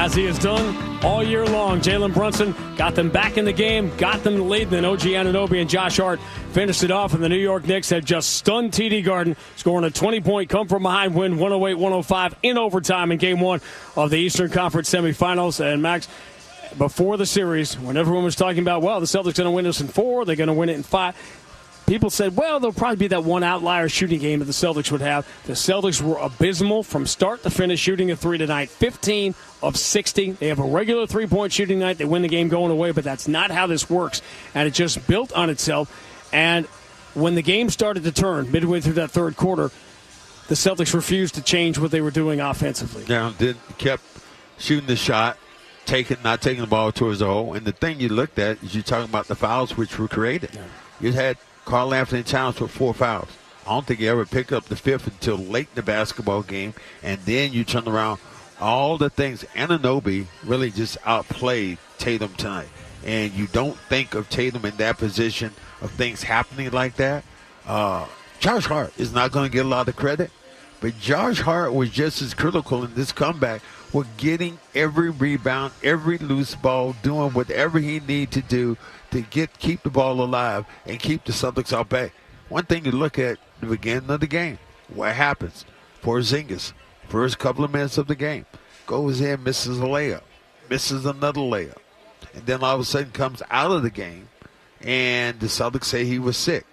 as he has done all year long. Jalen Brunson got them back in the game, got them the lead, and then OG Anunoby and Josh Hart finished it off, and the New York Knicks had just stunned TD Garden, scoring a 20-point come-from-behind win, 108-105 in overtime in Game 1 of the Eastern Conference semifinals. And, Max, before the series, when everyone was talking about, well, the Celtics going to win this in 4, they're going to win it in 5, people said, well, there'll probably be that one outlier shooting game that the Celtics would have. The Celtics were abysmal from start to finish shooting a 3 tonight, 15 of 60. They have a regular three-point shooting night. They win the game going away, but that's not how this works. And it just built on itself. And when the game started to turn midway through that third quarter, the Celtics refused to change what they were doing offensively. Now, kept shooting the shot, not taking the ball towards the hole. And the thing you looked at is you're talking about the fouls which were created. Yeah. You had Karl Anthony Towns with 4 fouls. I don't think he ever picked up the 5th until late in the basketball game. And then you turn around, all the things. Anunoby really just outplayed Tatum tonight. And you don't think of Tatum in that position of things happening like that. Josh Hart is not going to get a lot of credit. But Josh Hart was just as critical in this comeback with getting every rebound, every loose ball, doing whatever he needed to do to keep the ball alive and keep the Celtics out back. One thing you look at the beginning of the game, what happens? Porzingis, first couple of minutes of the game, goes in, misses a layup, misses another layup, and then all of a sudden comes out of the game, and the Celtics say he was sick.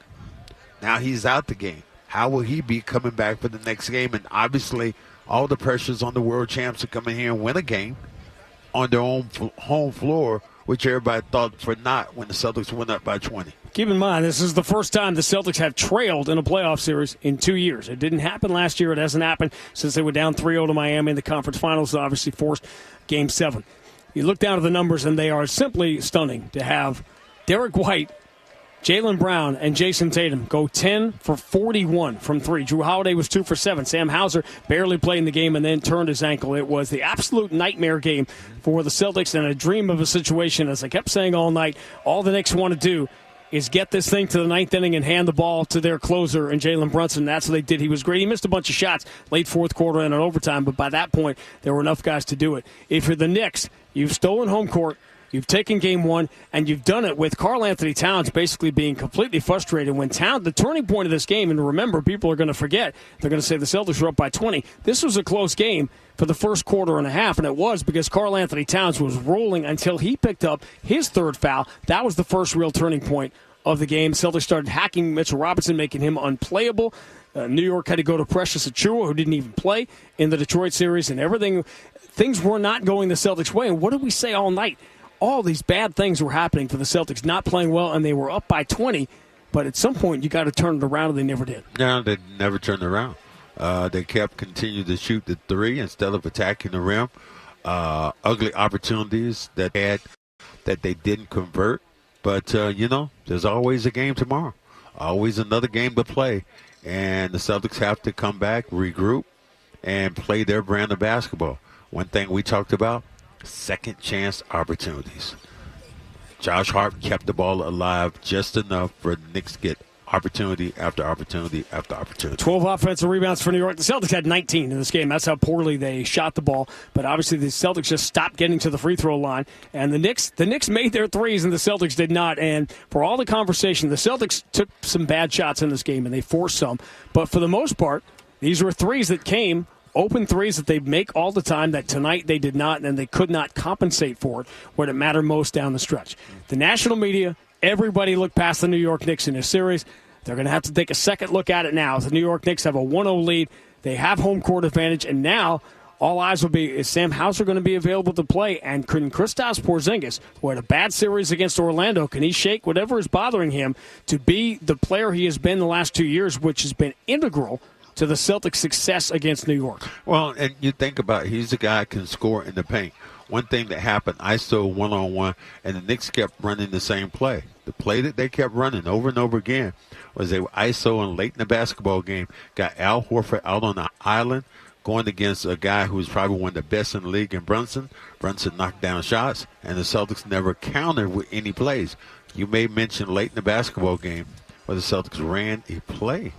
Now he's out the game. How will he be coming back for the next game? And obviously all the pressures on the world champs to come in here and win a game on their own home floor, which everybody thought for not when the Celtics went up by 20. Keep in mind, this is the first time the Celtics have trailed in a playoff series in 2 years. It didn't happen last year. It hasn't happened since they were down 3-0 to Miami in the conference finals. It obviously forced Game 7. You look down at the numbers, and they are simply stunning to have Derek White, Jaylen Brown, and Jason Tatum go 10 for 41 from 3. Drew Holiday was 2 for 7. Sam Hauser barely played in the game and then turned his ankle. It was the absolute nightmare game for the Celtics and a dream of a situation. As I kept saying all night, all the Knicks want to do is get this thing to the ninth inning and hand the ball to their closer and Jalen Brunson. That's what they did. He was great. He missed a bunch of shots late fourth quarter and in overtime, but by that point, there were enough guys to do it. If you're the Knicks, you've stolen home court. You've taken Game 1, and you've done it with Karl Anthony Towns basically being completely frustrated. When the turning point of this game, and remember, people are going to forget, they're going to say the Celtics were up by 20. This was a close game for the first quarter and a half, and it was because Karl Anthony Towns was rolling until he picked up his third foul. That was the first real turning point of the game. Celtics started hacking Mitchell Robinson, making him unplayable. New York had to go to Precious Achiuwa, who didn't even play in the Detroit series, and things were not going the Celtics' way. And what did we say all night? All these bad things were happening for the Celtics, not playing well, and they were up by 20. But at some point, you got to turn it around, and they never did. No, they never turned around. They continued to shoot the 3 instead of attacking the rim. Ugly opportunities that they didn't convert. But, there's always a game tomorrow. Always another game to play. And the Celtics have to come back, regroup, and play their brand of basketball. One thing we talked about, second chance opportunities. Josh Hart kept the ball alive just enough for the Knicks to get opportunity after opportunity after opportunity. 12 offensive rebounds for New York. The Celtics had 19 in this game. That's how poorly they shot the ball. But obviously the Celtics just stopped getting to the free throw line. And the Knicks made their threes and the Celtics did not. And for all the conversation, the Celtics took some bad shots in this game and they forced some. But for the most part, these were threes that came open threes that they make all the time that tonight they did not, and they could not compensate for it where it mattered most down the stretch. The national media, everybody looked past the New York Knicks in this series. They're going to have to take a second look at it now. The New York Knicks have a 1-0 lead. They have home court advantage, and now all eyes will be, is Sam Hauser going to be available to play? And can Kristaps Porzingis, who had a bad series against Orlando, can he shake whatever is bothering him to be the player he has been the last 2 years, which has been integral to the Celtics' success against New York? Well, and you think about it, he's the guy who can score in the paint. One thing that happened, ISO one-on-one, and the Knicks kept running the same play. The play that they kept running over and over again was they were ISO and late in the basketball game, got Al Horford out on the island, going against a guy who's probably one of the best in the league in Brunson. Brunson knocked down shots, and the Celtics never countered with any plays. You may mention late in the basketball game where the Celtics ran a play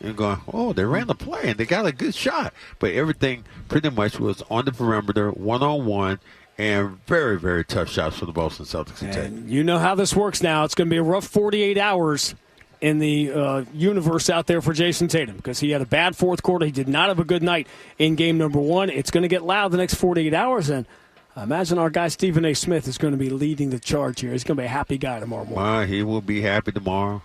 and going, oh, they ran the play and they got a good shot. But everything pretty much was on the perimeter, one-on-one, and very, very tough shots for the Boston Celtics to take. And you know how this works now. It's going to be a rough 48 hours in the universe out there for Jason Tatum because he had a bad fourth quarter. He did not have a good night in game number one. It's going to get loud the next 48 hours, and I imagine our guy Stephen A. Smith is going to be leading the charge here. He's going to be a happy guy tomorrow morning. Well, he will be happy tomorrow.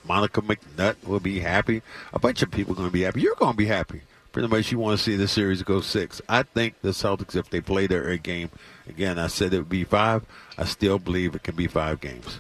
Monica McNutt will be happy. A bunch of people are going to be happy. You're going to be happy. Pretty much you want to see the series go 6. I think the Celtics, if they play their game, again, I said it would be 5. I still believe it can be 5 games.